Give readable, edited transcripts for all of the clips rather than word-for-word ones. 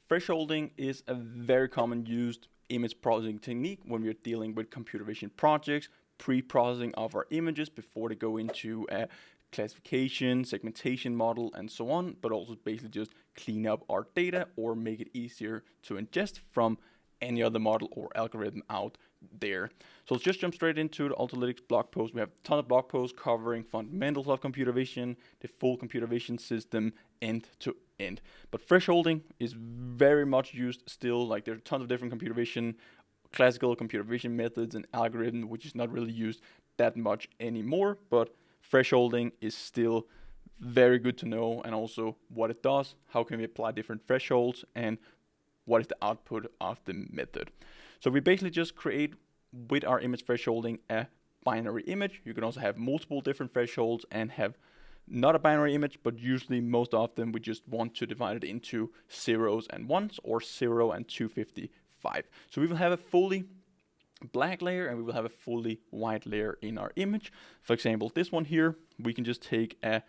Thresholding is a very common used image processing technique when we're dealing with computer vision projects, pre-processing of our images before they go into a classification, segmentation model, and so on, but also basically just clean up our data or make it easier to ingest from any other model or algorithm out there. So let's just jump straight into the Ultralytics blog post. We have a ton of blog posts covering fundamentals of computer vision, the full computer vision system end to end. But thresholding is very much used still. Like, there's tons of different computer vision, classical computer vision methods and algorithms, which is not really used that much anymore, but thresholding is still very good to know, and also what it does, how can we apply different thresholds, and what is the output of the method. So we basically just create with our image thresholding a binary image. You can also have multiple different thresholds and have not a binary image, but usually most often we just want to divide it into zeros and ones, or 0 and 255. So we will have a fully black layer and we will have a fully white layer in our image. For example, this one here, we can just take a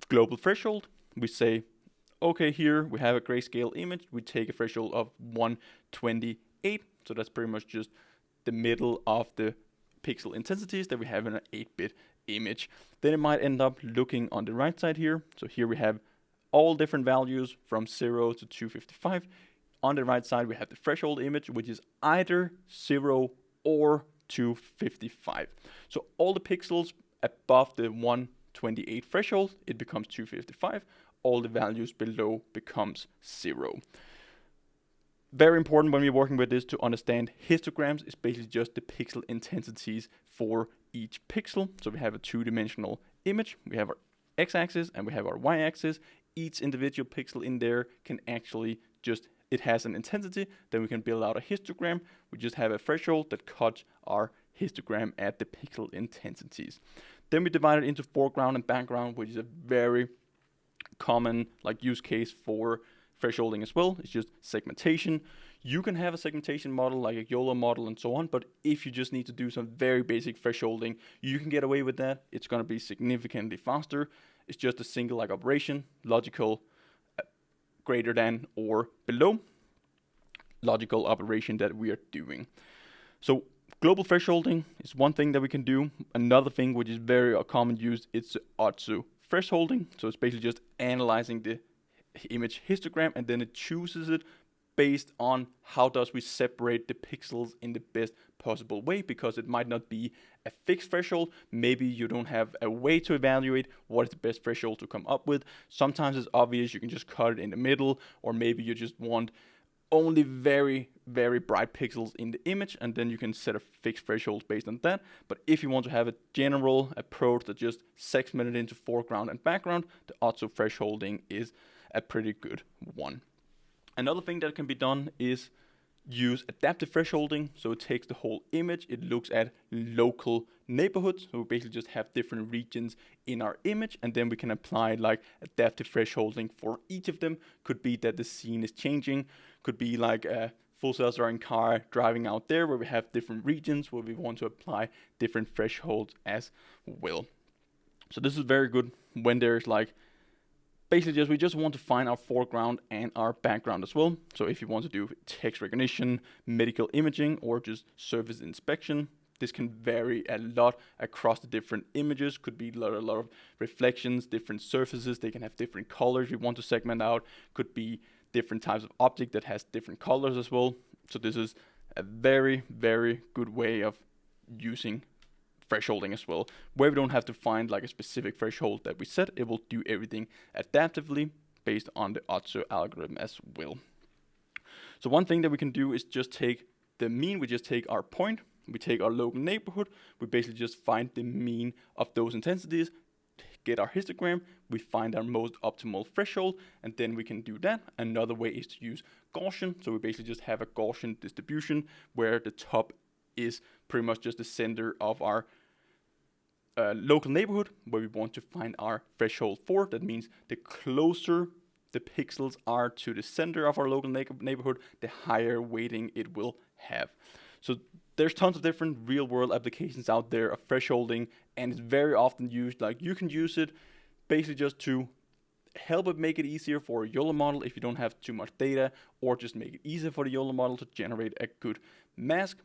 global threshold. We say, okay, here we have a grayscale image. We take a threshold of 128. So that's pretty much just the middle of the pixel intensities that we have in an 8-bit image. Then it might end up looking on the right side here. So here we have all different values from 0 to 255. On the right side, we have the threshold image, which is either 0 or 255. So all the pixels above the 128 threshold, it becomes 255. All the values below becomes 0. Very important when we're working with this to understand histograms is basically just the pixel intensities for each pixel. So we have a two-dimensional image. We have our x-axis and we have our y-axis. Each individual pixel in there can actually just, it has an intensity. Then we can build out a histogram. We just have a threshold that cuts our histogram at the pixel intensities. Then we divide it into foreground and background, which is a very common use case for thresholding as well. It's just segmentation. You can have a segmentation model like a YOLO model and so on, but if you just need to do some very basic thresholding, you can get away with that. It's going to be significantly faster. It's just a single operation, logical greater than or below logical operation that we are doing. So global thresholding is one thing that we can do. Another thing which is very common used is also thresholding. So it's basically just analyzing the image histogram and then it chooses it based on how does we separate the pixels in the best possible way, because it might not be a fixed threshold. Maybe you don't have a way to evaluate what is the best threshold to come up with. Sometimes it's obvious, you can just cut it in the middle, or maybe you just want only very, very bright pixels in the image, and then you can set a fixed threshold based on that. But if you want to have a general approach that just segmented into foreground and background, the auto thresholding is a pretty good one. Another thing that can be done is use adaptive thresholding. So it takes the whole image, it looks at local neighborhoods. So we basically just have different regions in our image, and then we can apply adaptive thresholding for each of them. Could be that the scene is changing, could be like a full self-driving car driving out there where we have different regions where we want to apply different thresholds as well. So this is very good when there's basically we just want to find our foreground and our background as well. So if you want to do text recognition, medical imaging, or just surface inspection, this can vary a lot across the different images. Could be a lot of reflections, different surfaces. They can have different colors we want to segment out. Could be different types of object that has different colors as well. So this is a very, very good way of using thresholding as well, where we don't have to find a specific threshold that we set. It will do everything adaptively based on the Otto algorithm as well. So one thing that we can do is just take the mean. We just take our point, we take our local neighborhood, we basically just find the mean of those intensities, get our histogram, we find our most optimal threshold, and then we can do that. Another way is to use Gaussian. So we basically just have a Gaussian distribution where the top is pretty much just the center of our local neighborhood where we want to find our threshold for. That means the closer the pixels are to the center of our local neighborhood, the higher weighting it will have. So there's tons of different real world applications out there of thresholding, and it's very often used. You can use it basically just to help it make it easier for a YOLO model if you don't have too much data, or just make it easier for the YOLO model to generate a good mask,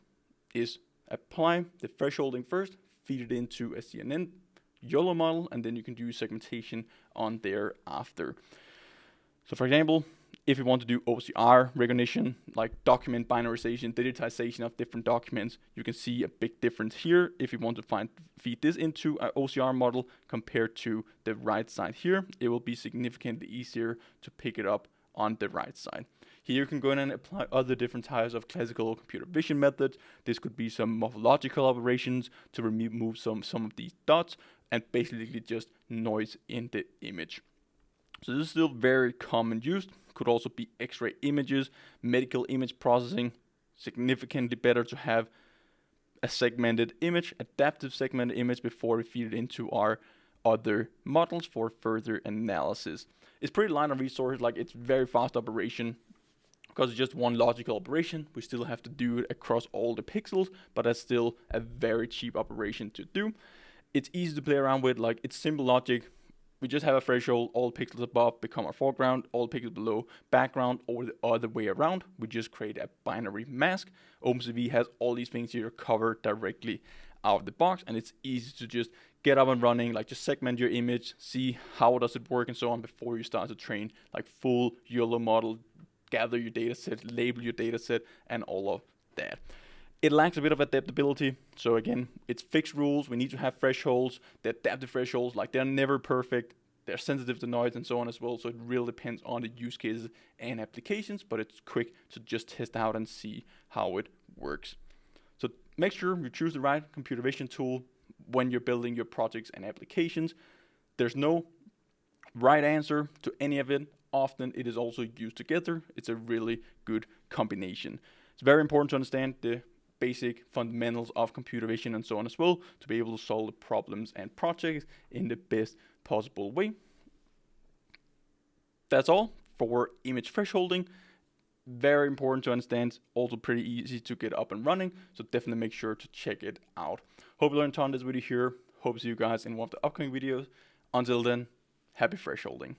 is apply the thresholding first, feed it into a CNN YOLO model, and then you can do segmentation on there after. So for example, if you want to do OCR recognition, like document binarization, digitization of different documents, you can see a big difference here if you want to feed this into an OCR model compared to the right side here. It will be significantly easier to pick it up on the right side. Here you can go in and apply other different types of classical computer vision methods. This could be some morphological operations to remove some of these dots and basically just noise in the image. So this is still very common used. Could also be X-ray images, medical image processing. Significantly better to have a segmented image, adaptive segmented image, before we feed it into our other models for further analysis. It's pretty light on resources, like it's very fast operation because it's just one logical operation. We still have to do it across all the pixels, but that's still a very cheap operation to do. It's easy to play around with, like it's simple logic. We just have a threshold, all pixels above become our foreground, all pixels below background, or the other way around. We just create a binary mask. OpenCV has all these things here covered directly out of the box, and it's easy to just get up and running, like just segment your image, see how does it work and so on before you start to train like full YOLO model, gather your data set, label your data set, and all of that. It lacks a bit of adaptability. So again, it's fixed rules. We need to have thresholds. The adaptive thresholds, like they're never perfect. They're sensitive to noise and so on as well. So it really depends on the use cases and applications, but it's quick to just test out and see how it works. So make sure you choose the right computer vision tool when you're building your projects and applications. There's no right answer to any of it. Often it is also used together. It's a really good combination. It's very important to understand the basic fundamentals of computer vision and so on as well, to be able to solve the problems and projects in the best possible way. That's all for image thresholding. Very important to understand, also pretty easy to get up and running, so definitely make sure to check it out. Hope you learned a ton this video here. Hope to see you guys in one of the upcoming videos. Until then, happy thresholding.